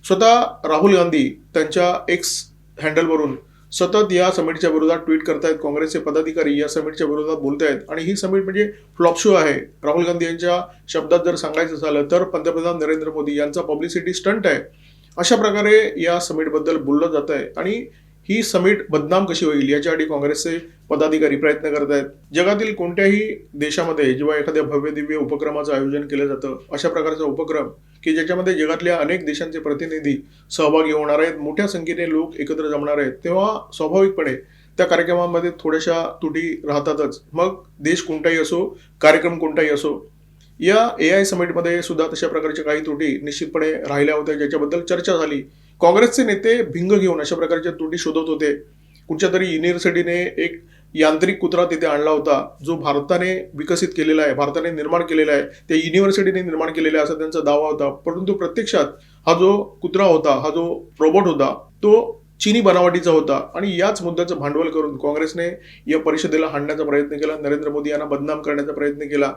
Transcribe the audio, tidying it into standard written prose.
स्वतः राहुल गांधी त्यांच्या एक्स हँडलवरून सतत या समिटच्या विरोधात ट्विट करतायत. काँग्रेसचे पदाधिकारी या समिटच्या विरोधात बोलतायत आणि ही समिट म्हणजे फ्लॉप शो आहे. राहुल गांधी यांच्या शब्दात जर सांगायचं झालं तर पंतप्रधान नरेंद्र मोदी यांचा पब्लिसिटी स्टंट आहे. अशा प्रकारे या समिटबद्दल बोललं जात आहे आणि ही समिट बदनाम कशी होईल याच्यासाठी काँग्रेसचे पदाधिकारी प्रयत्न करत आहेत. जगातील कोणत्याही देशामध्ये जेव्हा एखाद्या भव्य दिव्य उपक्रमाचं आयोजन केलं जातं, अशा प्रकारचा उपक्रम की ज्याच्यामध्ये जगातल्या अनेक देशांचे प्रतिनिधी सहभागी होणार आहेत, मोठ्या संख्येने लोक एकत्र जमणार आहेत, तेव्हा स्वाभाविकपणे त्या कार्यक्रमामध्ये थोड्याशा त्रुटी राहतातच. मग देश कोणताही असो, कार्यक्रम कोणताही असो. या AI समिटमध्ये सुद्धा तशा प्रकारच्या काही त्रुटी निश्चितपणे राहिल्या होत्या, ज्याच्याबद्दल चर्चा झाली. काँग्रेसचे नेते भिंग घेऊन अशा प्रकारच्या त्रुटी शोधत होते. कुठच्या तरी युनिव्हर्सिटीने एक यांत्रिक कुत्रा तिथे आणला होता, जो भारताने विकसित केलेला आहे, भारताने निर्माण केलेला आहे, त्या युनिव्हर्सिटीने निर्माण केलेला आहे असा त्यांचा दावा होता. परंतु प्रत्यक्षात हा जो कुत्रा होता, हा जो रोबोट होता, तो चीनी बनावटीचा होता आणि याच मुद्द्याचं भांडवल करून काँग्रेसने या परिषदेला हाणण्याचा प्रयत्न केला, नरेंद्र मोदी यांना बदनाम करण्याचा प्रयत्न केला.